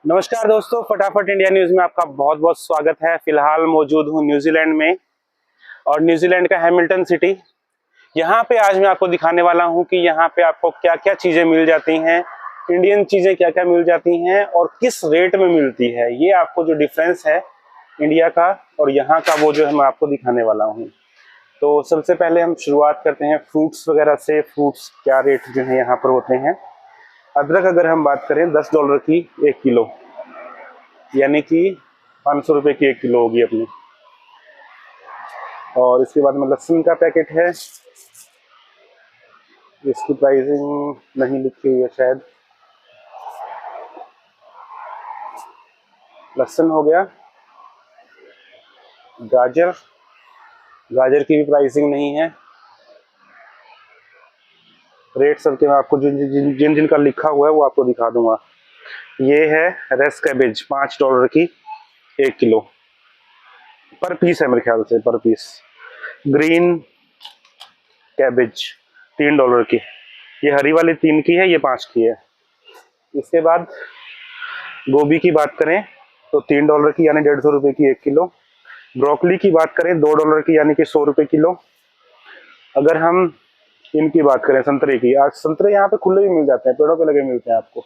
नमस्कार दोस्तों, फटाफट इंडिया न्यूज में आपका बहुत बहुत स्वागत है। फिलहाल मौजूद हूँ न्यूजीलैंड में और न्यूजीलैंड का हैमिल्टन सिटी। यहाँ पे आज मैं आपको दिखाने वाला हूँ कि यहाँ पे आपको क्या क्या चीजें मिल जाती हैं, इंडियन चीजें क्या क्या मिल जाती हैं और किस रेट में मिलती है। ये आपको जो डिफरेंस है इंडिया का और यहाँ का, वो जो है मैं आपको दिखाने वाला हूँ। तो सबसे पहले हम शुरुआत करते हैं फ्रूट्स वगैरह से। फ्रूट्स क्या रेट जो है यहाँ पर होते हैं। अदरक अगर हम बात करें $10 की 1 किलो, यानी कि 500 रुपए की 1 किलो होगी अपनी। और इसके बाद में लहसुन का पैकेट है, इसकी प्राइसिंग नहीं लिखी हुई है शायद। लहसुन हो गया। गाजर, गाजर की भी प्राइसिंग नहीं है। रेट सबके मैं आपको जिन जिन का लिखा हुआ है वो आपको दिखा दूंगा। ये है रेस कैबेज, $5 की 1 किलो, पर पीस है मेरे ख्याल से, पर पीस। ग्रीन कैबेज $3 की, ये हरी वाली 3 की है, ये 5 की है। इसके बाद गोभी की बात करें तो $3 की, यानी 150 रुपए की 1 किलो। ब्रोकली की बात करें $2 की, यानी कि 100 रुपए किलो। अगर हम इनकी बात करें, संतरे की, आज संतरे यहाँ पे खुले भी मिल जाते हैं, पेड़ों पे लगे मिलते हैं आपको।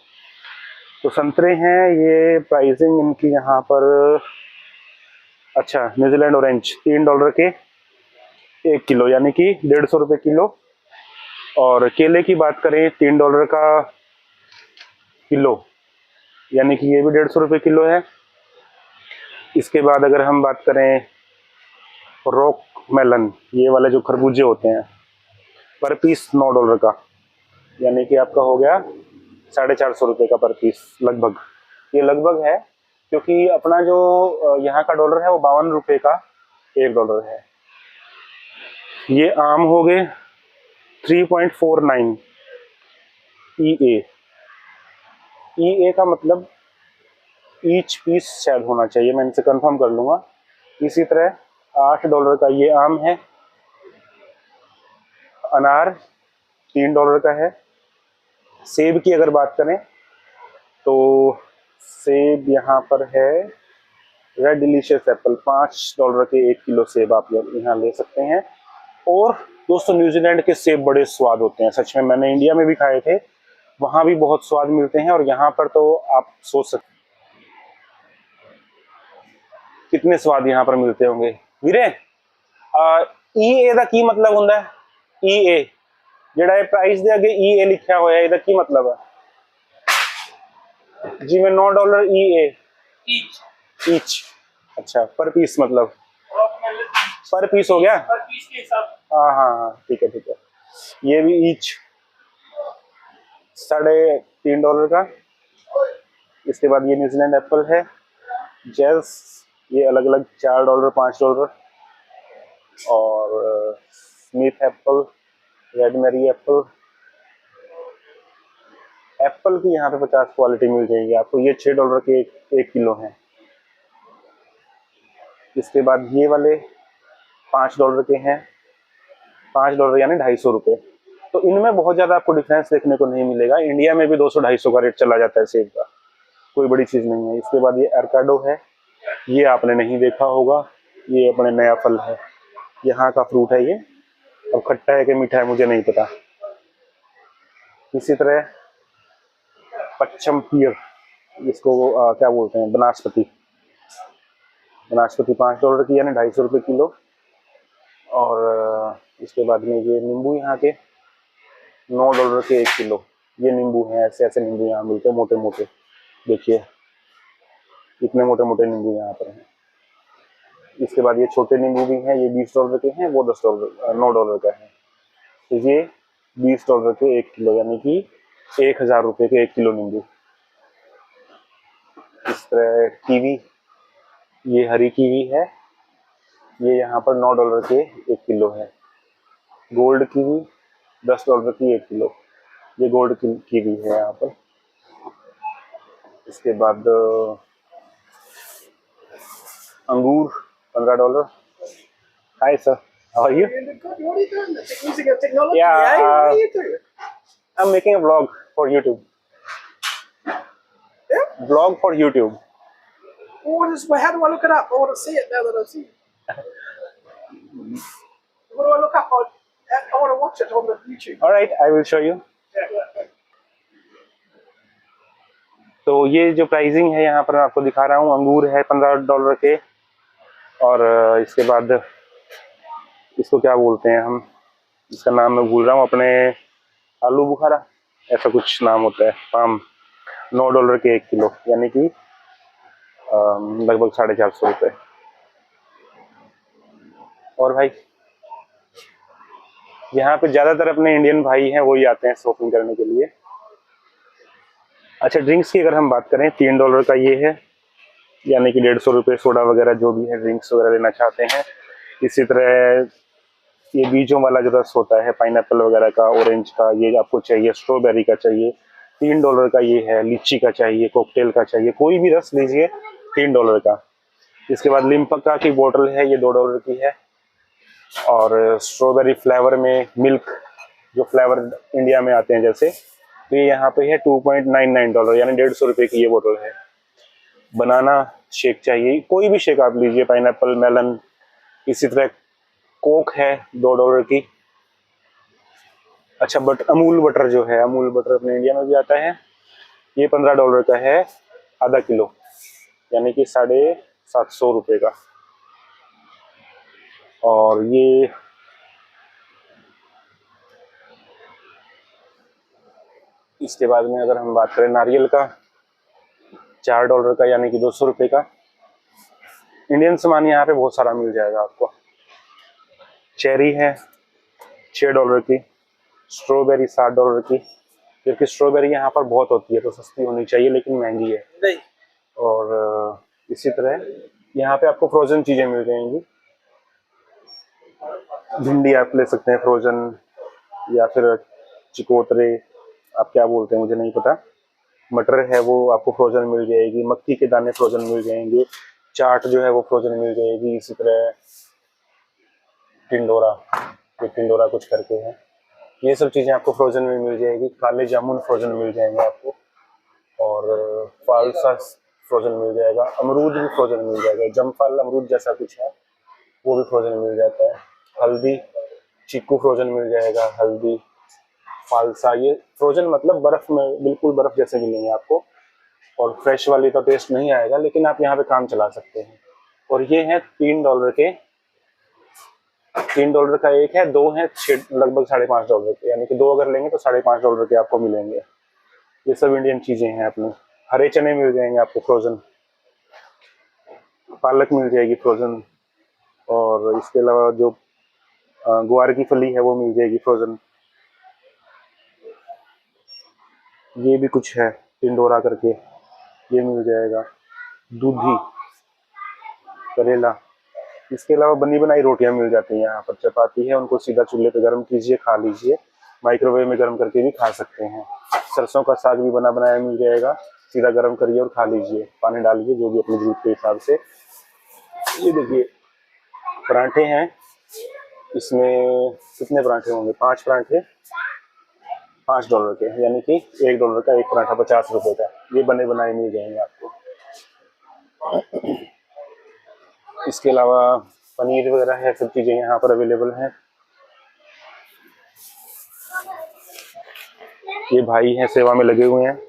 तो संतरे हैं, ये प्राइसिंग इनकी यहाँ पर, अच्छा, न्यूजीलैंड ऑरेंज $3 के 1 किलो, यानी कि 150 रुपए किलो। और केले की बात करें $3 का किलो, यानी कि ये भी 150 रुपए किलो है। इसके बाद अगर हम बात करें रॉक मेलन, ये वाले जो खरबूजे होते हैं, पर पीस $9 का, यानी कि आपका हो गया 450 रुपये का पर पीस लगभग। ये लगभग है क्योंकि अपना जो यहाँ का डॉलर है वो 52 रुपये का $1 है। ये आम हो गए 3.49 EA। EA का मतलब ईच पीस शायद होना चाहिए, मैं इनसे कंफर्म कर लूंगा। इसी तरह $8 का ये आम है। अनार $3 का है। सेब की अगर बात करें तो सेब यहाँ पर है रेड डिलीशियस एप्पल, $5 के 1 किलो सेब आप यहाँ ले सकते हैं। और दोस्तों, न्यूजीलैंड के सेब बड़े स्वाद होते हैं सच में। मैंने इंडिया में भी खाए थे, वहां भी बहुत स्वाद मिलते हैं, और यहाँ पर तो आप सोच सकते कितने स्वाद यहाँ पर मिलते होंगे। वीरे, ईए ਦਾ ਕੀ मतलब ਹੁੰਦਾ है? ईए ਜਿਹੜਾ ਇਹ ਪ੍ਰਾਈਸ ਦੇ ਅੱਗੇ ईए ਲਿਖਿਆ ਹੋਇਆ ਹੈ, ਇਹਦਾ ਕੀ मतलब है? जिਵੇਂ $9 EA ईच। अच्छा, पर पीस मतलब पर पीस हो गया। पर पीस के हिसाब। हाँ हाँ हाँ, ठीक है ठीक है। ये भी ईच $3.5 का। इसके बाद ये न्यूजीलैंड एप्पल है, जेल्स, ये अलग अलग $4 $5। और स्मिथ एप्पल, रेड मेरी एप्पल। एप्पल की यहाँ पे 50 क्वालिटी मिल जाएगी आपको। ये $6 के 1 किलो है। इसके बाद ये वाले $5 के हैं, $5 यानी 250 रुपये। तो इनमें बहुत ज्यादा आपको डिफरेंस देखने को नहीं मिलेगा। इंडिया में भी 200-250 का रेट चला जाता है सेब का, कोई बड़ी चीज नहीं है। इसके बाद ये एवोकाडो है, ये आपने नहीं देखा होगा, ये अपने नया फल है, यहाँ का फ्रूट है ये। अब खट्टा है कि मीठा है मुझे नहीं पता। इसी तरह पच्चम पियर, जिसको क्या बोलते हैं, बनास्पति। बनास्पति $5 की, यानी 250 रुपये किलो। और इसके बाद में ये नींबू यहाँ के $9 के 1 किलो। ये नींबू है, ऐसे ऐसे नींबू यहाँ मिलते हैं, मोटे मोटे। देखिए इतने मोटे मोटे नींबू यहाँ पर हैं। इसके बाद ये छोटे नींबू भी हैं, ये $20 के हैं, वो $9 का है। तो ये $20 के 1 किलो, यानी कि 1000 रुपये के 1 किलो नींबू। इस तरह कीवी, ये हरी कीवी है, ये यहाँ पर $9 के 1 किलो है। गोल्ड कीवी $10 की 1 किलो, ये गोल्ड कीवी है यहाँ पर। इसके बाद अंगूर $15। Hi sir, how are you? What are you doing? Using a technology, Yeah, eh? What are you doing? I'm making a vlog for YouTube. Yeah? Blog for YouTube. Oh, how do I look it up? I want to see it now that I see it. What do I look up? I want to watch it on the YouTube. Alright, I will show you. Yeah. तो ये जो pricing है यहाँ पर मैं आपको दिखा रहा हूँ, अंगूर है $15 के, और इसके बाद इसको क्या बोलते हैं हम, इसका नाम मैं भूल रहा हूँ, अपने आलू बुखारा ऐसा कुछ नाम होता है, पाम, $9 के 1 किलो, यानी कि लगभग 450 रुपये। और भाई यहाँ पे ज्यादातर अपने इंडियन भाई हैं, वही आते हैं शॉपिंग करने के लिए। अच्छा, ड्रिंक्स की अगर हम बात करें, $3 का ये है, यानी कि 150 रुपये, सोडा वगैरह जो भी है, ड्रिंक्स वगैरह लेना चाहते हैं। इसी तरह ये बीजों वाला जो रस होता है, पाइनएप्पल वगैरह का, ऑरेंज का, ये आपको चाहिए, स्ट्रॉबेरी का चाहिए, $3 का ये है, लीची का चाहिए, कॉकटेल का चाहिए, कोई भी रस लीजिए $3 का। इसके बाद लिम्का की बोतल है, ये $2 की है, और स्ट्रॉबेरी फ्लेवर में मिल्क, जो फ्लेवर इंडिया में आते हैं जैसे, तो ये यहाँ पे है $2.99, यानी 150 रुपये की ये बोतल है। बनाना शेक चाहिए, कोई भी शेक आप लीजिए, पाइनएप्पल, मेलन। इसी तरह कोक है $2 की। अच्छा, बट अमूल बटर जो है, अमूल बटर अपने इंडिया में भी आता है, ये $15 का है, आधा किलो, यानी कि 750 रुपये का। और ये इसके बाद में अगर हम बात करें नारियल का, $4 का, यानी कि 200 रुपये का। इंडियन सामान यहाँ पे बहुत सारा मिल जाएगा आपको। चेरी है $6 की, स्ट्रॉबेरी $7 की, क्योंकि स्ट्रॉबेरी यहाँ पर बहुत होती है तो सस्ती होनी चाहिए, लेकिन महंगी है। नहीं। और इसी तरह यहाँ पे आपको फ्रोजन चीजें मिल जाएंगी। भिंडी आप ले सकते हैं फ्रोजन, या फिर चिकोतरे, आप क्या बोलते हैं मुझे नहीं पता। मटर है वो आपको फ्रोजन मिल जाएगी, मक्की के दाने फ्रोजन मिल जाएंगे, चाट जो है वो फ्रोजन मिल जाएगी। इसी तरह टिंडोरा, ये टिंडोरा कुछ करके है, ये सब चीजें आपको फ्रोजन में मिल जाएगी। काले जामुन फ्रोजन मिल जाएंगे आपको, और फालसा फ्रोजन मिल जाएगा, अमरूद भी फ्रोजन मिल जाएगा, जमफल अमरूद जैसा कुछ है वो भी फ्रोजन मिल जाता है। हल्दी, चीकू फ्रोजन मिल जाएगा, हल्दी, फालसा, ये फ्रोजन मतलब बर्फ में, बिल्कुल बर्फ जैसे मिलेंगे आपको। और फ्रेश वाली का टेस्ट नहीं आएगा, लेकिन आप यहाँ पे काम चला सकते हैं। और ये है $3 के, $3 का एक है, दो है, लगभग $5.5 के, यानी कि दो अगर लेंगे तो $5.5 के आपको मिलेंगे। ये सब इंडियन चीजें हैं अपने। हरे चने मिल जाएंगे आपको फ्रोजन, पालक मिल जाएगी फ्रोजन, और इसके अलावा जो ग्वार की फली है वो मिल जाएगी फ्रोजन। ये भी कुछ है टिंडोरा करके, ये मिल जाएगा। दूधी, करेला, इसके अलावा बनी बनाई रोटियां मिल जाती हैं यहाँ पर। चपाती है, उनको सीधा चूल्हे पे गर्म कीजिए, खा लीजिए, माइक्रोवेव में गर्म करके भी खा सकते हैं। सरसों का साग भी बना बनाया मिल जाएगा, सीधा गर्म करिए और खा लीजिए, पानी डालिए जो भी अपनी जरूरत के हिसाब से। ये देखिए पराठे हैं, इसमें कितने पराठे होंगे, 5 पराठे $5 के, यानी कि $1 का एक पराठा, 50 रुपए का। ये बने बनाए मिल जाएंगे आपको। इसके अलावा पनीर वगैरह है, सब चीजें यहाँ पर अवेलेबल हैं। ये भाई हैं सेवा में लगे हुए हैं।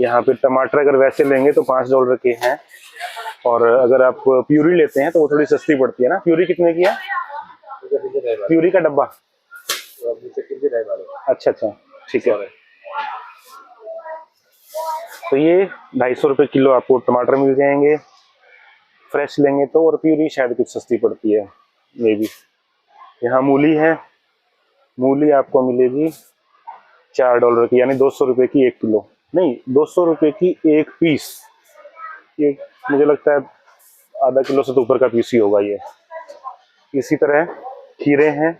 यहाँ पे टमाटर अगर वैसे लेंगे तो $5 के हैं, और अगर आप प्यूरी लेते हैं तो वो थोड़ी सस्ती पड़ती है ना। प्यूरी कितने की है? प्यूरी का डब्बा? अच्छा अच्छा, ठीक है। तो ये 250 रुपये किलो आपको टमाटर मिल जाएंगे फ्रेश लेंगे तो, और प्यूरी शायद कुछ सस्ती पड़ती है मे बी। यहाँ मूली है, मूली आपको मिलेगी $4 की, यानी 200 रुपये की 1 किलो, नहीं 200 रुपये की 1 पीस। ये मुझे लगता है आधा किलो से तो ऊपर का पीस ही होगा ये। इसी तरह खीरे हैं,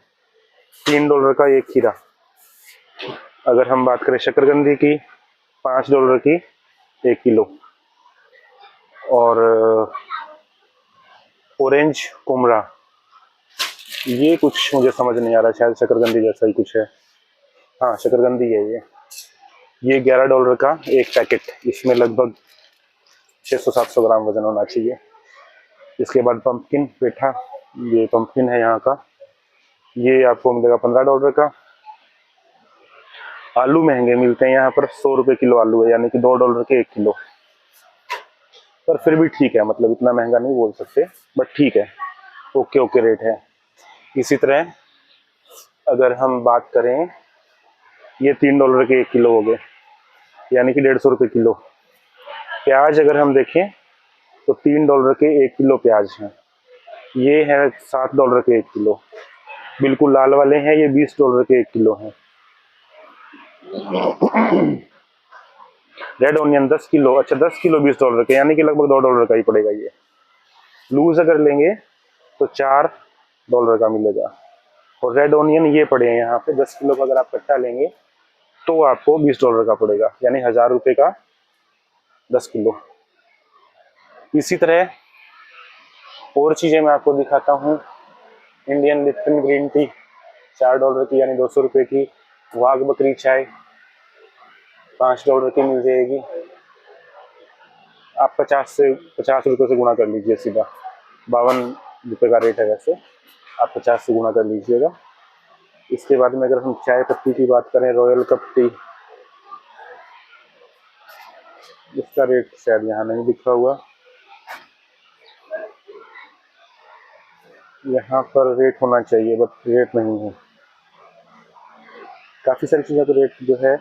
$3 का 1 खीरा। अगर हम बात करें शकरकंदी की, $5 की 1 किलो। और ऑरेंज कुमड़ा, ये कुछ मुझे समझ नहीं आ रहा, शायद शकरकंदी जैसा ही कुछ है। हाँ शकरकंदी है ये $11 का एक पैकेट। इसमें लगभग 600-700 ग्राम वजन होना चाहिए। इसके बाद पंपकिन पेठा, ये पंपकिन है यहाँ का, ये आपको मिलेगा $15 का। आलू महंगे मिलते हैं यहाँ पर, 100 रुपये किलो आलू है, यानी कि $2 के 1 किलो, पर फिर भी ठीक है, मतलब इतना महंगा नहीं बोल सकते, बट ठीक है, ओके ओके रेट है। इसी तरह अगर हम बात करें, ये $3 के 1 किलो हो गए, यानी कि 150 रुपये किलो। प्याज अगर हम देखें तो $3 के 1 किलो प्याज है, ये है $7 के 1 किलो। बिल्कुल लाल वाले हैं, ये $20 के 1 किलो हैं। रेड ऑनियन 10 किलो, अच्छा 10 किलो $20 के, यानी कि लगभग $2 का ही पड़ेगा ये। लूज अगर लेंगे तो $4 का मिलेगा। और रेड ऑनियन ये पड़े हैं यहाँ पे, 10 किलो का अगर आप कट्टा लेंगे तो आपको $20 का पड़ेगा, यानी 1000 रुपये का 10 किलो। इसी तरह और चीज़ें मैं आपको दिखाता हूँ। इंडियन लिप्टन ग्रीन टी $4 की, यानी 200 रुपये की। वाघ बकरी चाय $5 की मिल जाएगी। आप 50 रुपये से गुणा कर लीजिए सीधा, $52 का रेट है वैसे, आप 50 से गुणा कर लीजिएगा। इसके बाद में अगर हम चाय पत्ती की बात करें, रॉयल कप टी, इसका रेट शायद यहाँ नहीं लिखा हुआ, यहाँ पर रेट होना चाहिए बट रेट नहीं है। काफ़ी सारी चीज़ों के रेट जो है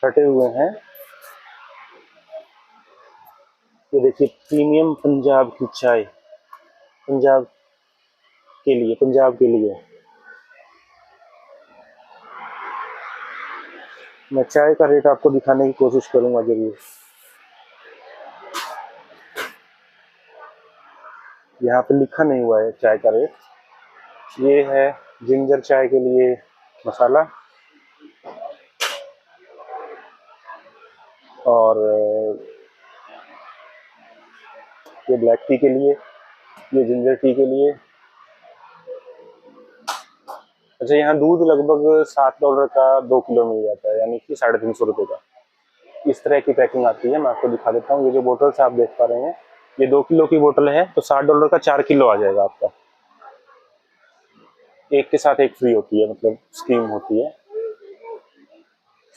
हटे हुए हैं। ये देखिए, प्रीमियम पंजाब की चाय, पंजाब के लिए मैं चाय का रेट आपको दिखाने की कोशिश करूंगा जरूर। यहाँ पे लिखा नहीं हुआ है चाय का रेट। ये है जिंजर चाय के लिए मसाला, और ये ब्लैक टी के लिए, ये जिंजर टी के लिए। अच्छा, यहाँ दूध लगभग $7 का 2 किलो मिल जाता है, यानी कि 350 रुपये का। इस तरह की पैकिंग आती है, मैं आपको दिखा देता हूँ। ये जो बोतल आप देख पा रहे हैं, ये 2 किलो की बोतल है, तो $60 का 4 किलो आ जाएगा आपका। एक के साथ एक फ्री होती है, मतलब स्कीम होती है।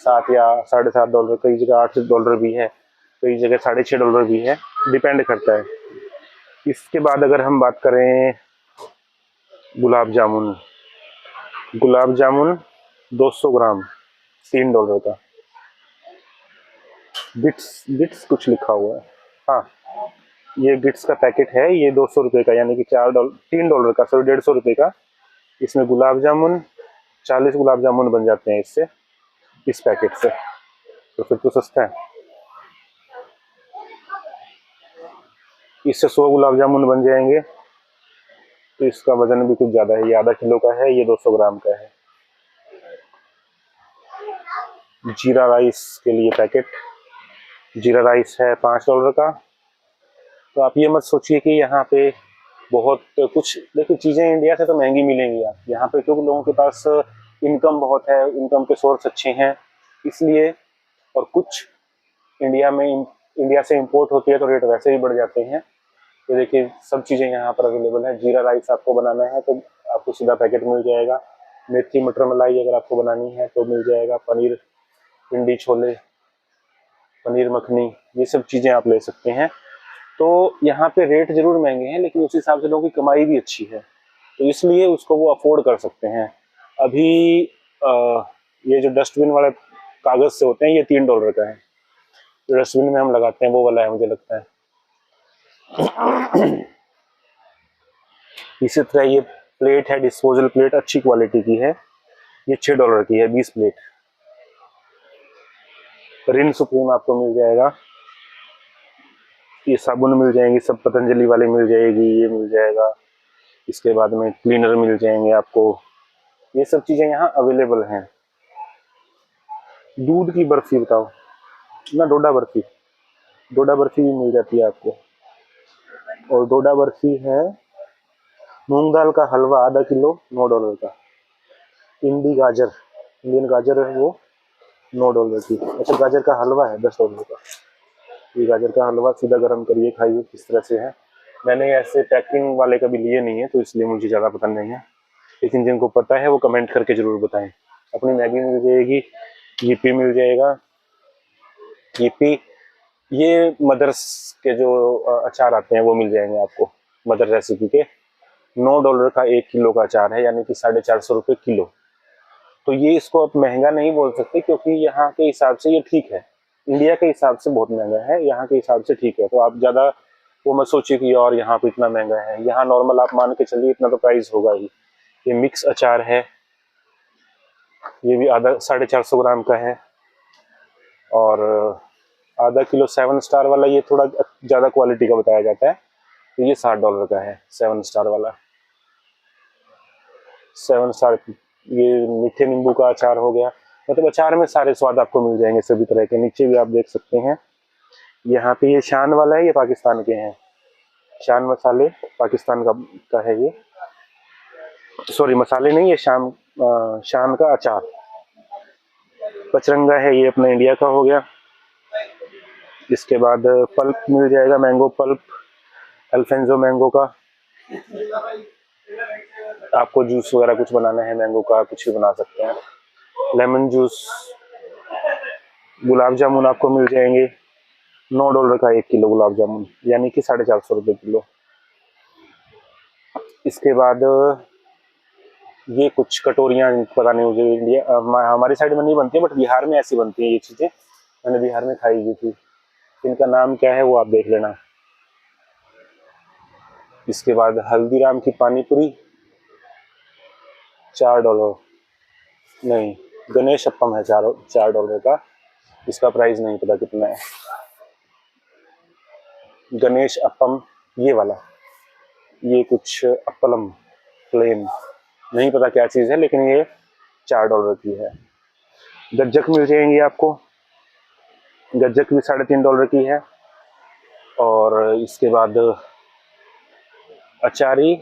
7 या $7.5, कई जगह $8 भी है, कई जगह $6.5 भी है, डिपेंड करता है। इसके बाद अगर हम बात करें गुलाब जामुन 200 ग्राम $3 का। गिट्स कुछ लिखा हुआ है, हाँ, ये गिट्स का पैकेट है, ये 200 रुपये का, यानी कि $3 का, सॉरी 150 रुपये का। इसमें गुलाब जामुन 40 गुलाब जामुन बन जाते हैं इससे, इस पैकेट से, तो फिर तो सस्ता है। इससे 100 गुलाब जामुन बन जाएंगे, तो इसका वजन भी कुछ ज़्यादा है, ये आधा किलो का है, ये 200 ग्राम का है। जीरा राइस के लिए पैकेट, जीरा राइस है $5 का। तो आप ये मत सोचिए कि यहाँ पे बहुत कुछ, देखिए चीज़ें इंडिया से तो महंगी मिलेंगी आप यहाँ पे, क्योंकि लोगों के पास इनकम बहुत है, इनकम के सोर्स अच्छे हैं इसलिए, और कुछ इंडिया से इंपोर्ट होती है तो रेट वैसे ही बढ़ जाते हैं। तो देखिए सब चीज़ें यहाँ पर अवेलेबल है। जीरा राइस आपको बनाना है तो आपको सीधा पैकेट मिल जाएगा। मेथी मटर मलाई अगर आपको बनानी है तो मिल जाएगा। पनीर भिंडी छोले, पनीर मखनी, ये सब चीज़ें आप ले सकते हैं। तो यहाँ पे रेट जरूर महंगे हैं, लेकिन उस हिसाब से लोगों की कमाई भी अच्छी है, तो इसलिए उसको वो अफोर्ड कर सकते हैं। अभी ये जो डस्टबिन वाले कागज से होते हैं, ये $3 का है, जो डस्टबिन में हम लगाते हैं वो वाला है मुझे लगता है। इसी तरह ये प्लेट है, डिस्पोजल प्लेट, अच्छी क्वालिटी की है, ये $6 की है, 20 प्लेट। रिन सुप्रीम आपको मिल जाएगा, ये साबुन मिल जाएंगी, सब पतंजलि वाले मिल जाएगी, ये मिल जाएगा। इसके बाद में क्लीनर मिल जाएंगे आपको, ये सब चीज़ें यहाँ अवेलेबल हैं। दूध की बर्फी बताओ ना, डोडा बर्फी भी मिल जाती है आपको। और डोडा बर्फी है मूंग दाल का हलवा आधा किलो $9 का। इंडियन गाजर है वो $9 की। अच्छा, गाजर का हलवा है $10 का। ये गाजर का हलवा सीधा गर्म करिए, खाइए किस तरह से है। मैंने ऐसे पैकिंग वाले कभी लिए नहीं है, तो इसलिए मुझे ज़्यादा पता नहीं है, लेकिन जिनको पता है वो कमेंट करके ज़रूर बताएं। अपनी मैगी मिल जाएगी, यीपी मिल जाएगा, यीपी, ये मदर्स के जो अचार आते हैं वो मिल जाएंगे आपको, मदर रेसिपी के। $9 का 1 किलो का अचार है, यानी कि 450 रुपये किलो। तो ये इसको आप महंगा नहीं बोल सकते, क्योंकि यहाँ के हिसाब से ये ठीक है। इंडिया के हिसाब से बहुत महंगा है, यहाँ के हिसाब से ठीक है। तो आप ज़्यादा वो मत सोचिए कि और यहाँ पे इतना महंगा है। यहाँ नॉर्मल आप मान के चलिए इतना तो प्राइस होगा ही। ये मिक्स अचार है, ये भी आधा 450 ग्राम का है। और आधा किलो 7 स्टार वाला, ये थोड़ा ज़्यादा क्वालिटी का बताया जाता है, तो ये $60 का है 7 स्टार वाला। 7 स्टार, ये मीठे नींबू का अचार हो गया। मतलब अचार में सारे स्वाद आपको मिल जाएंगे सभी तरह के। नीचे भी आप देख सकते हैं, यहाँ पे ये शान वाला है, ये पाकिस्तान के हैं। शान मसाले पाकिस्तान का है ये, सॉरी मसाले नहीं, ये शान का अचार। पचरंगा है, ये अपना इंडिया का हो गया। इसके बाद पल्प मिल जाएगा, मैंगो पल्प, अल्फेंजो मैंगो का। आपको जूस वगैरह कुछ बनाना है मैंगो का, कुछ भी बना सकते हैं। लेमन जूस, गुलाब जामुन आपको मिल जाएंगे। $9 का 1 किलो गुलाब जामुन, यानी कि 450 रुपये किलो। इसके बाद ये कुछ कटोरियाँ, पता नहीं मुझे, इंडिया हमारी साइड में नहीं बनती है, बट बिहार में ऐसी बनती है ये चीज़ें। मैंने बिहार में खाई हुई थी, इनका नाम क्या है वो आप देख लेना। इसके बाद हल्दीराम की पानी पूरी, $4 नहीं, गणेश अप्पम है $4 का। इसका प्राइस नहीं पता कितना है। गणेश अप्पम ये वाला, ये कुछ अप्पलम प्लेन, नहीं पता क्या चीज़ है, लेकिन ये $4 की है। गज्जक मिल जाएंगी आपको, गज्जक भी $3.5 की है। और इसके बाद अचारी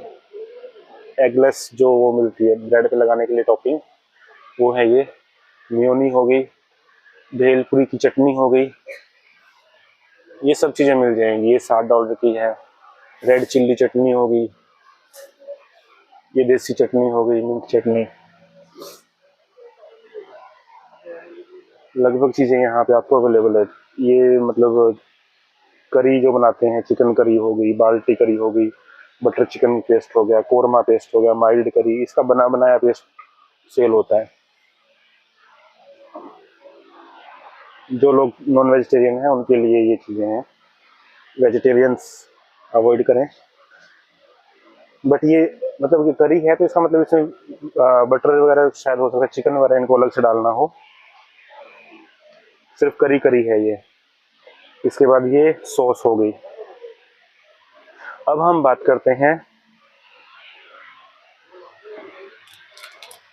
एगलेस जो वो मिलती है ब्रेड पे लगाने के लिए टॉपिंग, वो है ये। मेयोनी हो गई, भेलपुरी की चटनी हो गई, ये सब चीज़ें मिल जाएंगी। ये $7 की है। रेड चिल्ली चटनी हो गई, ये देसी चटनी हो गई, मिंट चटनी। लगभग चीज़ें यहाँ पे आपको अवेलेबल है। ये मतलब करी जो बनाते हैं, चिकन करी हो गई, बाल्टी करी हो गई, बटर चिकन पेस्ट हो गया, कोरमा पेस्ट हो गया, माइल्ड करी, इसका बना बनाया पेस्ट सेल होता है। जो लोग नॉन वेजिटेरियन हैं उनके लिए ये चीज़ें हैं, वेजिटेरियंस अवॉइड करें। बट ये मतलब कि करी है, तो इसका मतलब इसमें बटर वगैरह शायद हो सकता है, चिकन वगैरह इनको अलग से डालना हो, सिर्फ करी करी है ये। इसके बाद ये सॉस हो गई। अब हम बात करते हैं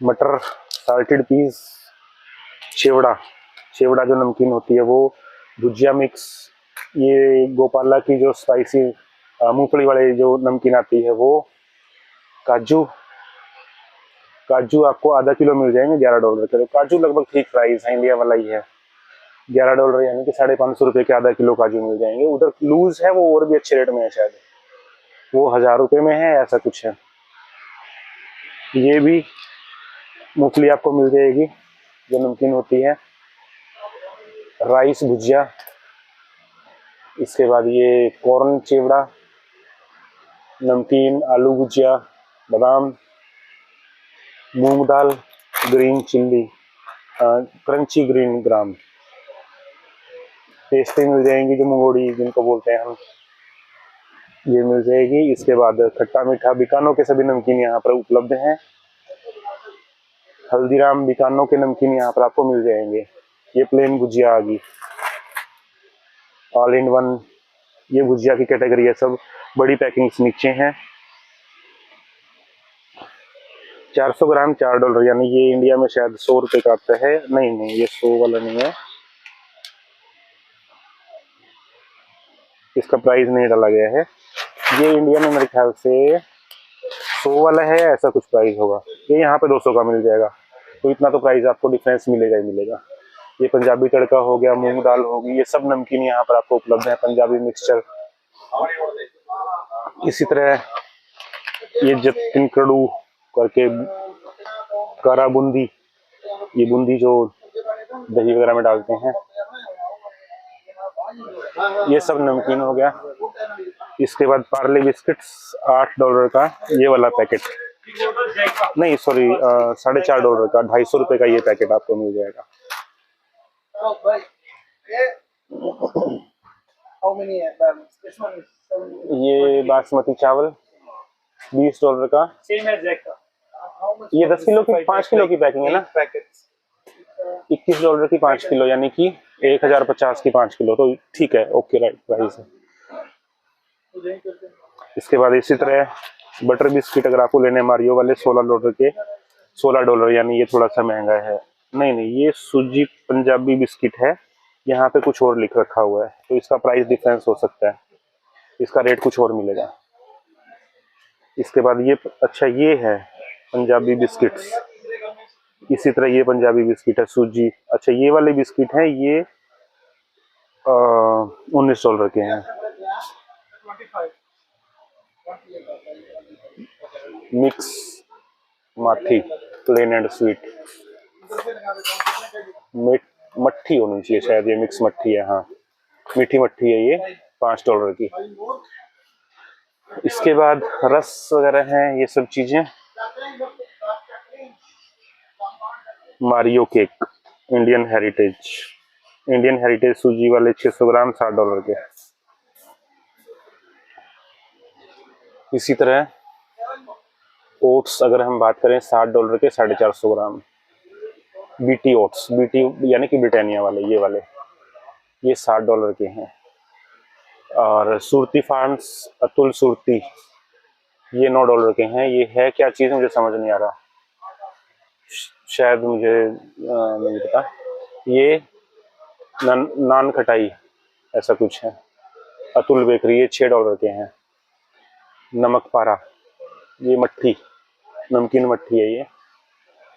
मटर साल्टेड पीस, चिवड़ा, चिवड़ा जो नमकीन होती है वो, भुजिया मिक्स, ये गोपाला की जो स्पाइसी मूंगफली वाली जो नमकीन आती है वो, काजू, काजू आपको आधा किलो मिल जाएंगे $11 के। तो काजू लगभग ठीक प्राइस है, इंडिया वाला ही है, $11, यानी कि 550 रुपये के आधा किलो काजू मिल जाएंगे। उधर लूज है वो और भी अच्छे रेट में है, शायद वो $1000 में है, ऐसा कुछ है। ये भी मूंगफली आपको मिल जाएगी जो नमकीन होती है। राइस भुजिया, इसके बाद ये कॉर्न चिवड़ा, नमकीन आलू भुजिया, बादाम, मूंग दाल, green chilli, crunchy green gram, pastry मिल जाएंगी जो मंगोड़ी जिनको बोलते हैं हम, ये मिल जाएगी। इसके बाद खट्टा मीठा, बीकानो के सभी नमकीन यहाँ पर उपलब्ध हैं। हल्दीराम बीकानो के नमकीन यहाँ पर आपको मिल जाएंगे। ये प्लेन भुजिया आ गई, ऑल इन वन, ये भुजिया की कैटेगरी है सब। बड़ी पैकिंग्स नीचे हैं। 400 ग्राम $4, यानी ये इंडिया में शायद 100 रुपये का आता है। नहीं, ये 100 वाला नहीं है, इसका प्राइस नहीं डाला गया है। ये इंडिया में मेरे ख्याल से 100 वाला है, ऐसा कुछ प्राइस होगा। ये यहाँ पे 200 का मिल जाएगा, तो इतना तो प्राइस आपको डिफरेंस मिलेगा ही मिलेगा। ये पंजाबी तड़का हो गया, मूंग दाल होगी, ये सब नमकीन यहाँ पर आपको उपलब्ध है, पंजाबी मिक्सचर। इसी तरह ये जतिन कड़ू करके कारा बूंदी, ये बूंदी जो दही वगैरह में डालते हैं, ये सब नमकीन हो गया। इसके बाद पार्ले बिस्किट्स $8 का ये वाला पैकेट, नहीं सॉरी $4.5 का, $250 का ये पैकेट आपको मिल जाएगा। How many balance? This one is 70. ये बासमती चावल $20 का, Same as that. How much? ये 10 किलो की 5 किलो की पैकिंग है ना, Packets. $21 की 5 किलो, यानी कि 1050 की 5 किलो, तो ठीक है, ओके राइट प्राइस है। इसके बाद इसी तरह बटर बिस्किट अगर आपको लेने मारियो वाले $16 के, $16, यानी ये थोड़ा सा महंगा है। नहीं नहीं, ये सूजी पंजाबी बिस्किट है, यहाँ पे कुछ और लिख रखा हुआ है, तो इसका प्राइस डिफरेंस हो सकता है, इसका रेट कुछ और मिलेगा। इसके बाद ये अच्छा ये है पंजाबी बिस्किट्स, इसी तरह ये पंजाबी बिस्किट है सूजी। अच्छा ये वाले बिस्किट हैं, ये $19 के हैं। मिक्स माठी प्लेन एंड स्वीट, मट्ठी होनी चाहिए शायद, ये मिक्स मट्ठी है, हाँ मीठी मट्ठी है, ये $5 की। इसके बाद रस वगैरह हैं, ये सब चीजें। मारियो केक इंडियन हेरिटेज सूजी वाले 600 ग्राम $60 के। इसी तरह ओट्स अगर हम बात करें $60 के 450 ग्राम, बीटी ओट्स, बीटी यानी कि ब्रिटानिया वाले, ये वाले ये $60 के हैं। और सुरती फार्म्स अतुल सुरती, ये $9 के हैं। ये है क्या चीज़ मुझे समझ नहीं आ रहा, शायद मुझे नहीं पता। ये नान खटाई ऐसा कुछ है, अतुल बेकरी, ये $6 के हैं। नमक पारा, ये मट्ठी नमकीन मट्ठी है ये,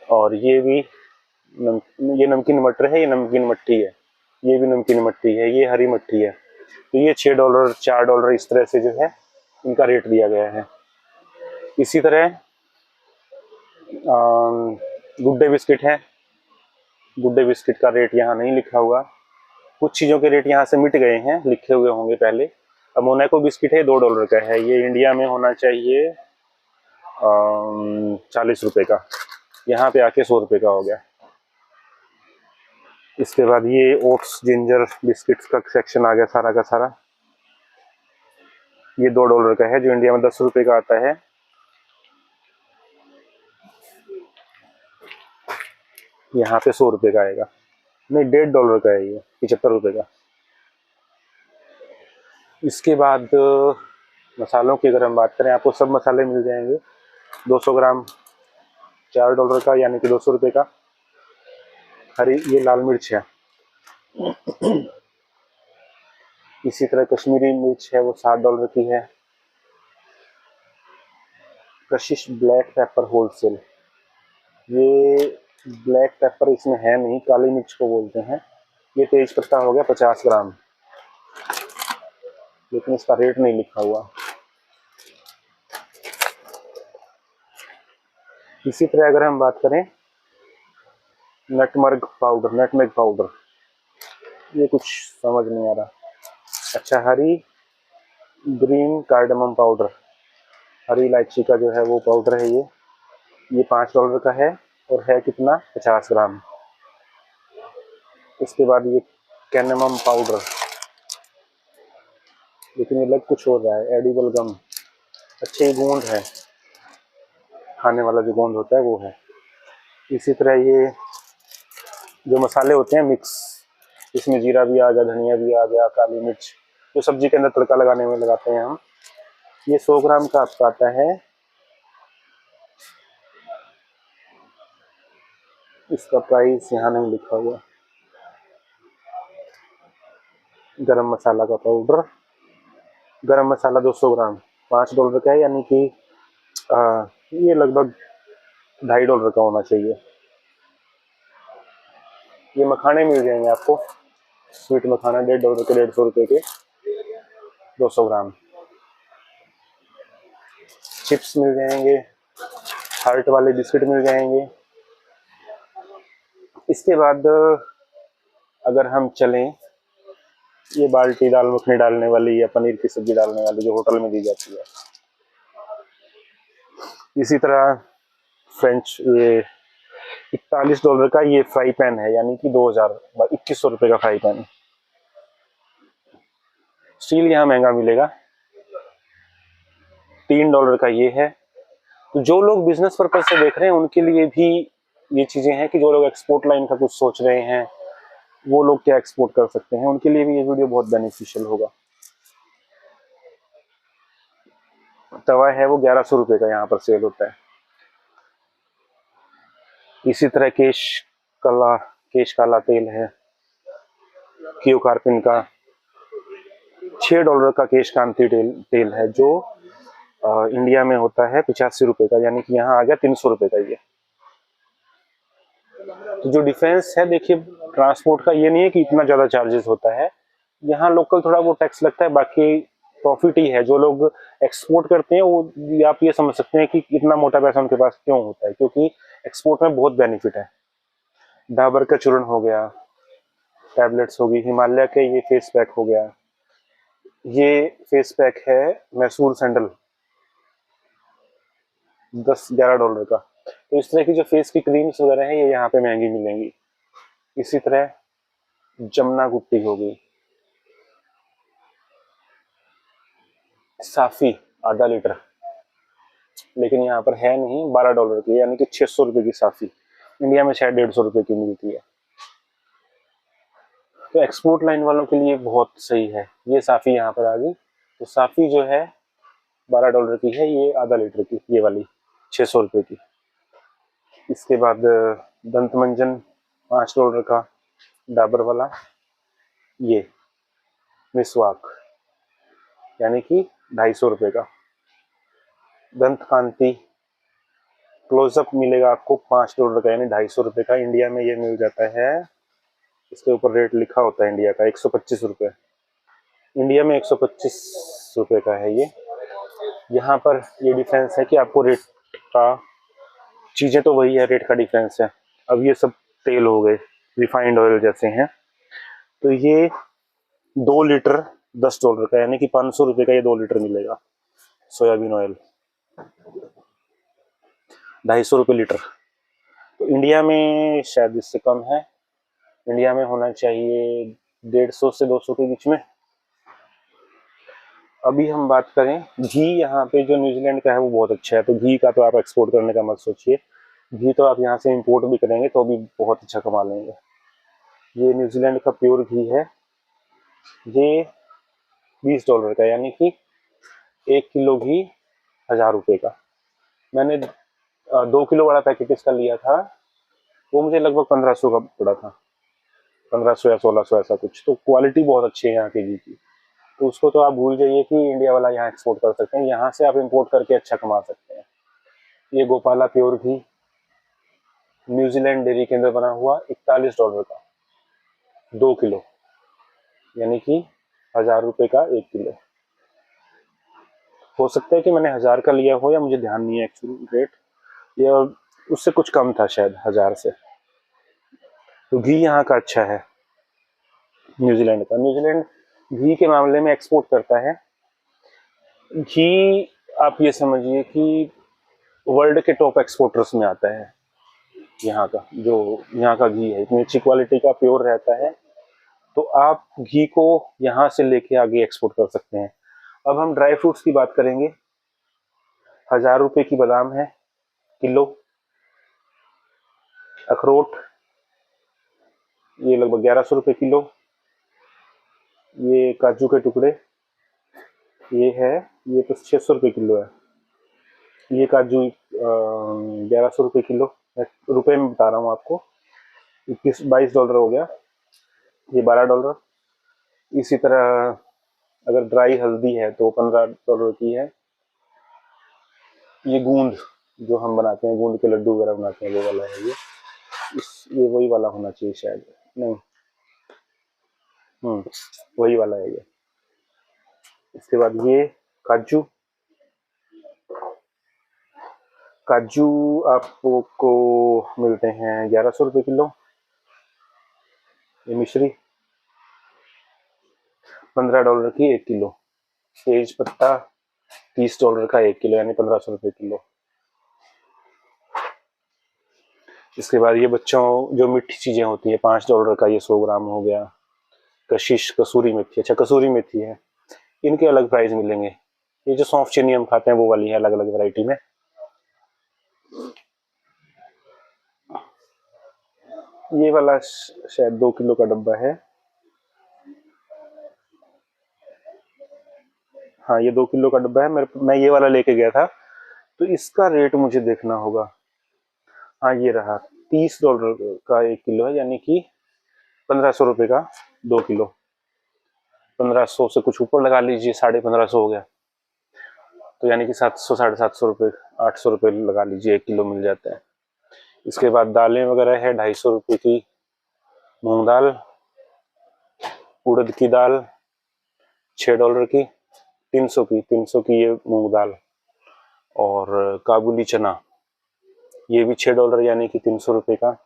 और ये भी ये नमकीन मटर है, ये नमकीन मट्ठी है, ये भी नमकीन मट्ठी है, ये हरी मट्ठी है। तो ये $6 $4 इस तरह से जो है इनका रेट दिया गया है। इसी तरह गुड डे बिस्किट है, गुड डे बिस्किट का रेट यहाँ नहीं लिखा हुआ, कुछ चीज़ों के रेट यहाँ से मिट गए हैं, लिखे हुए होंगे पहले। अब मोनाको बिस्किट है, $2 का है, ये इंडिया में होना चाहिए 40 रुपये का, यहाँ पे आके 100 रुपये का हो गया। इसके बाद ये ओट्स जिंजर बिस्किट्स का सेक्शन आ गया सारा का सारा, ये $2 का है, जो इंडिया में 10 रुपये का आता है। यहाँ पे 100 रुपये का आएगा, नहीं $1.5 का है, ये $75 का। इसके बाद मसालों की अगर हम बात करें, आपको सब मसाले मिल जाएंगे। 200 ग्राम $4 का, यानी कि 200 रुपये का। हरी ये लाल मिर्च है, इसी तरह कश्मीरी मिर्च है, वो $7 की है। कशिश ब्लैक पेपर होलसेल, ये ब्लैक पेपर इसमें है नहीं, काली मिर्च को बोलते हैं। ये तेज पत्ता हो गया 50 ग्राम, लेकिन इसका रेट नहीं लिखा हुआ। इसी तरह अगर हम बात करें नटमर्ग पाउडर, ये कुछ समझ नहीं आ रहा। अच्छा हरी ग्रीन कार्डमम पाउडर, हरी इलायची का जो है वो पाउडर है, ये $5 का है, और है कितना 50 ग्राम। इसके बाद ये कैनमम पाउडर, लेकिन ये लग कुछ हो रहा है, एडिबल गम। अच्छा ये गोंद है, खाने वाला जो गोंद होता है वो है। इसी तरह ये जो मसाले होते हैं मिक्स, इसमें जीरा भी आ गया, धनिया भी आ गया, काली मिर्च, जो सब्जी के अंदर तड़का लगाने में लगाते हैं हम, ये 100 ग्राम का आपका आता है। इसका प्राइस यहाँ नहीं लिखा हुआ। गरम मसाला का पाउडर, गरम मसाला 200 ग्राम $5 का है, यानी कि ये लगभग $2.5 का होना चाहिए। ये मखाने मिल जाएंगे आपको, स्वीट मखाना $1.5 के, $150 के 200 ग्राम। चिप्स मिल जाएंगे, हार्ट वाले बिस्किट मिल जाएंगे। इसके बाद अगर हम चलें, ये बाल्टी दाल मखनी डालने वाली या पनीर की सब्जी डालने वाली जो होटल में दी जाती है। इसी तरह फ्रेंच, ये $41 का ये फ्राई पैन है, यानी कि 2100 रुपये का फ्राई पैन। स्टील यहाँ महंगा मिलेगा, $3 का ये है। तो जो लोग बिजनेस पर्पज से देख रहे हैं उनके लिए भी ये चीजें हैं कि जो लोग एक्सपोर्ट लाइन का कुछ सोच रहे हैं, वो लोग क्या एक्सपोर्ट कर सकते हैं, उनके लिए भी ये वीडियो बहुत बेनिफिशियल होगा। तवा है वो $1100 का यहाँ पर सेल होता है। इसी तरह केश काला तेल है, कियो कार्पिन का। $6 का केश कांति तेल है, जो इंडिया में होता है $85 का, यानी कि यहाँ आ गया $300 का ये। तो जो डिफरेंस है देखिए, ट्रांसपोर्ट का ये नहीं है कि इतना ज्यादा चार्जेस होता है, यहाँ लोकल थोड़ा वो टैक्स लगता है, बाकी प्रॉफिट ही है। जो लोग एक्सपोर्ट करते हैं वो, आप ये समझ सकते हैं कि इतना मोटा पैसा उनके पास क्यों होता है, क्योंकि एक्सपोर्ट में बहुत बेनिफिट है। डाबर का चूर्ण हो गया, टैबलेट्स होगी, हिमालय के ये फेस पैक हो गया। ये फेस पैक है मैसूर सैंडल, $11 का। तो इस तरह की जो फेस की क्रीम्स वगैरह है ये यहाँ पे महंगी मिलेंगी। इसी तरह जमुना गुट्टी हो गई, साफी आधा लीटर, लेकिन यहाँ पर है नहीं, $12 की, यानी कि $600 की साफी। इंडिया में शायद $150 की मिलती है। तो एक्सपोर्ट लाइन वालों के लिए बहुत सही है। ये साफी यहाँ पर आ गई, तो साफी जो है $12 की है, ये आधा लीटर की, ये वाली $600 की। इसके बाद दंत मंजन $5 का, डाबर वाला। ये मिसवाक यानी कि $250 का। दंत कांति क्लोजअप मिलेगा आपको $5 का, यानी $250 का। इंडिया में ये मिल जाता है, इसके ऊपर रेट लिखा होता है इंडिया का, $125। इंडिया में $125 का है ये। यहाँ पर ये डिफरेंस है कि आपको रेट का, चीजें तो वही है, रेट का डिफरेंस है। अब ये सब तेल हो गए, रिफाइंड ऑयल जैसे हैं, तो ये 2 लीटर $10 का, यानी कि $500 का ये 2 लीटर मिलेगा। Soybean oil $250 litre. तो इंडिया में शायद इससे कम है, इंडिया में होना चाहिए 150 से 200 के बीच में। अभी हम बात करें घी, यहाँ पे जो न्यूजीलैंड का है वो बहुत अच्छा है, तो घी का तो आप एक्सपोर्ट करने का मत सोचिए। घी तो आप यहाँ से इंपोर्ट भी करेंगे तो भी बहुत अच्छा कमा लेंगे। ये न्यूजीलैंड का प्योर घी है, ये $20 का, यानी कि 1 किलो घी $1000 का। मैंने 2 किलो वाला पैकेट इसका लिया था, वो मुझे लगभग 1500 का पड़ा था, 1500 या 1600 ऐसा कुछ। तो क्वालिटी बहुत अच्छी है यहाँ के घी की, तो उसको तो आप भूल जाइए कि इंडिया वाला यहाँ एक्सपोर्ट कर सकते हैं, यहाँ से आप इंपोर्ट करके अच्छा कमा सकते हैं। ये गोपाला प्योर घी न्यूजीलैंड डेयरी के अंदर बना हुआ, $41 का 2 किलो, यानी कि $1000 का 1 किलो। हो सकता है कि मैंने 1000 का लिया हो, या मुझे ध्यान नहीं है एक्चुअली रेट, या उससे कुछ कम था शायद 1000 से। तो घी यहाँ का अच्छा है न्यूजीलैंड का। न्यूजीलैंड घी के मामले में एक्सपोर्ट करता है। घी आप ये समझिए कि वर्ल्ड के टॉप एक्सपोर्टर्स में आता है। यहाँ का जो यहाँ का घी है इतनी अच्छी क्वालिटी का, प्योर रहता है, तो आप घी को यहाँ से लेके आगे एक्सपोर्ट कर सकते हैं। अब हम ड्राई फ्रूट्स की बात करेंगे। $1000 की बादाम है किलो, अखरोट ये लगभग $1100 किलो, ये काजू के टुकड़े ये है, ये तो $600 किलो है। ये काजू $1100 किलो, रुपए में बता रहा हूँ आपको, $22 हो गया, ये $12। इसी तरह अगर ड्राई हल्दी है तो $15 की है। ये गूंद जो हम बनाते हैं, गूंद के लड्डू वगैरह बनाते हैं, वो वाला है ये। ये वही वाला होना चाहिए शायद, नहीं, वही वाला है ये। इसके बाद ये काजू, काजू आपको मिलते हैं 1100 रुपये किलो। ये मिश्री $15 की 1 किलो। तेज पत्ता $30 का 1 किलो, यानी 1500 रुपये किलो। इसके बाद ये बच्चों जो मीठी चीजें होती है, $5 का ये 100 ग्राम हो गया। कशिश, कसूरी मेथी, अच्छा कसूरी मेथी है, इनके अलग प्राइस मिलेंगे। ये जो सौंफ चीनी हम खाते हैं वो वाली है, अलग अलग वैरायटी में। ये वाला शायद 2 किलो का डब्बा है। हाँ, ये 2 किलो का डब्बा है। मैं ये वाला लेके गया था, तो इसका रेट मुझे देखना होगा। हाँ, ये रहा, $30 का 1 किलो है, यानी कि 1500 रुपये का 2 किलो। 1500 से कुछ ऊपर लगा लीजिए, 1550 हो गया, तो यानी कि 700 750 रुपये, 800 रुपये लगा लीजिए, 1 किलो मिल जाता है। इसके बाद दालें वगैरह है, 250 रुपये की मूंग दाल, उड़द की दाल $6 की, 300 की ये मूंग दाल, और काबुली चना ये भी $6, यानी कि 300 रुपये का।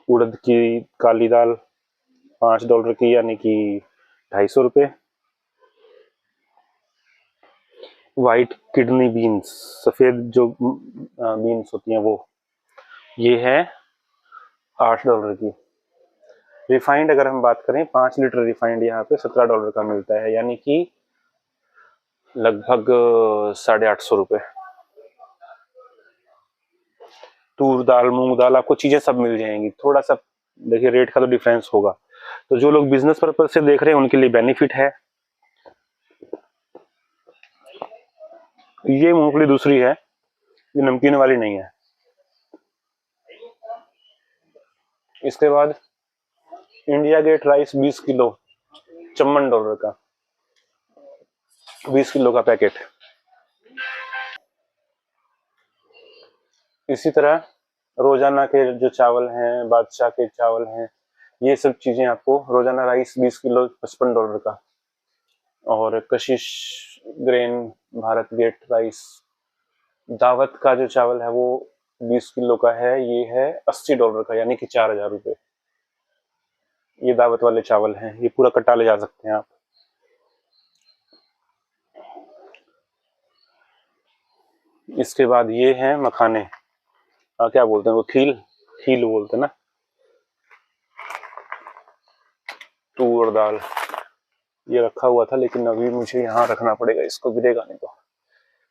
उड़द की काली दाल $5 की, यानी कि 250 रुपये। वाइट किडनी बीन्स, सफेद जो बीन्स होती हैं वो, ये है $8 की। रिफाइंड अगर हम बात करें, 5 लीटर रिफाइंड यहाँ पे $17 का मिलता है, यानी कि लगभग 850 रुपये। तूर दाल, मूंग दाल, आपको चीजें सब मिल जाएंगी। थोड़ा सा देखिए रेट का तो डिफरेंस होगा, तो जो लोग बिजनेस पर्पज से देख रहे हैं उनके लिए बेनिफिट है। ये मूंगफली दूसरी है, ये नमकीन वाली नहीं है। इसके बाद इंडिया गेट राइस 20 किलो $54 का, 20 किलो का पैकेट। इसी तरह रोजाना के जो चावल हैं, बादशाह के चावल हैं, ये सब चीजें आपको रोजाना राइस 20 किलो $55 का, और कशिश ग्रेन भारत गेट राइस दावत का जो चावल है वो 20 किलो का है, ये है $80 का, यानी कि 4000 रुपये। ये दावत वाले चावल हैं, ये पूरा कट्टा ले जा सकते हैं आप। इसके बाद ये हैं मखाने, क्या बोलते हैं वो, खील, खील बोलते हैं ना। तूर दाल ये रखा हुआ था, लेकिन अभी मुझे यहाँ रखना पड़ेगा, इसको गिरेगा नहीं तो।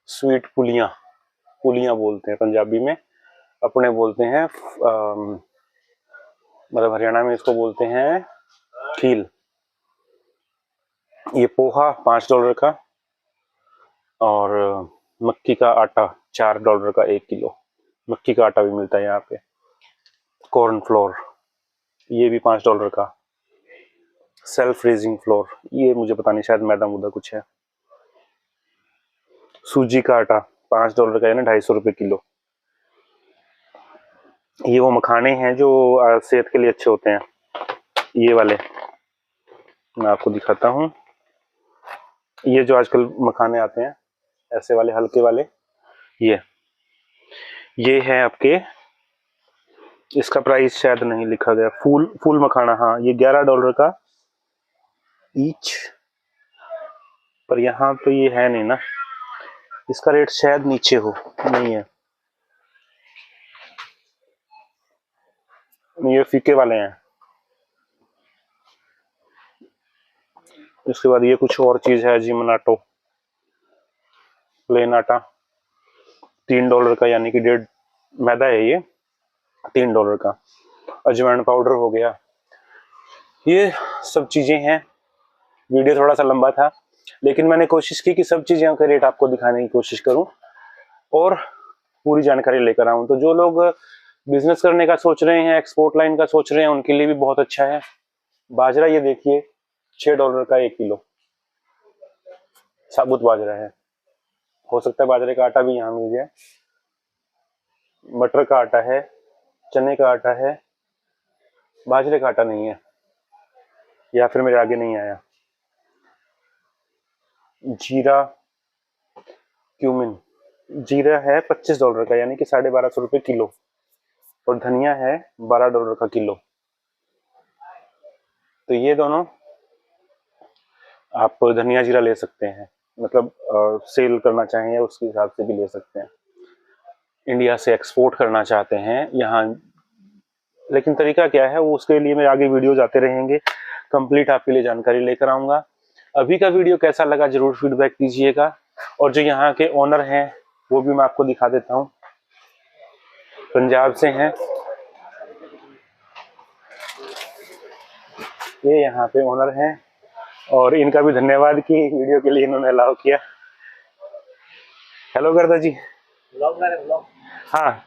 स्वीट पुलियां, पुलियां बोलते हैं पंजाबी में, अपने बोलते हैं मतलब हरियाणा में इसको बोलते हैं खील। ये पोहा $5 का, और मक्की का आटा $4 का 1 किलो। मक्की का आटा भी मिलता है यहाँ पे। कॉर्न फ्लोर ये भी $5 का। सेल्फ रेजिंग फ्लोर, ये मुझे पता नहीं, शायद मैदा मुदा कुछ है। सूजी का आटा $5 का, यानी 250 रुपये किलो। ये वो मखाने हैं जो सेहत के लिए अच्छे होते हैं, ये वाले मैं आपको दिखाता हूँ। ये जो आजकल मखाने आते हैं ऐसे वाले हल्के वाले, ये है आपके, इसका प्राइस शायद नहीं लिखा गया। फूल मखाना, हाँ, ये $11 का ईच, पर यहाँ तो ये है नहीं ना, इसका रेट शायद नीचे हो, नहीं है, ये फीके वाले हैं। इसके बाद ये कुछ और चीज है, जिमनाटो प्लेन आटा $3 का, यानी कि 1.5 मैदा है ये, $3 का। अजवाइन पाउडर हो गया, ये सब चीजें हैं। वीडियो थोड़ा सा लंबा था, लेकिन मैंने कोशिश की कि सब चीजें के रेट आपको दिखाने की कोशिश करूं और पूरी जानकारी लेकर आऊं। तो जो लोग बिजनेस करने का सोच रहे हैं, एक्सपोर्ट लाइन का सोच रहे हैं, उनके लिए भी बहुत अच्छा है। बाजरा ये देखिए $6 का 1 किलो साबुत बाजरा है। हो सकता है बाजरे का आटा भी यहाँ मिल जाए। मटर का आटा है, चने का आटा है, बाजरे का आटा नहीं है, या फिर मेरे आगे नहीं आया। जीरा क्यूमिन, जीरा है $25 का, यानी कि $1250 किलो, और धनिया है $12 का किलो। तो ये दोनों आप धनिया जीरा ले सकते हैं, मतलब सेल करना चाहें या उसके हिसाब से भी ले सकते हैं। इंडिया से एक्सपोर्ट करना चाहते हैं यहाँ, लेकिन तरीका क्या है वो उसके लिए मेरे आगे वीडियोज आते रहेंगे, कंप्लीट आपके लिए जानकारी लेकर आऊँगा। अभी का वीडियो कैसा लगा जरूर फीडबैक दीजिएगा, और जो यहाँ के ओनर हैं वो भी मैं आपको दिखा देता हूँ, पंजाब से हैं ये, यहाँ पे ओनर हैं, और इनका भी धन्यवाद कि वीडियो के लिए इन्होंने अलाउ किया। हेलो गर्दा जी। हाँ,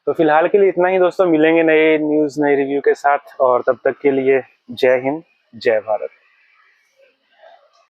तो फिलहाल के लिए इतना ही दोस्तों, मिलेंगे नए न्यूज़ नए रिव्यू के साथ, और तब तक के लिए जय हिंद जय भारत।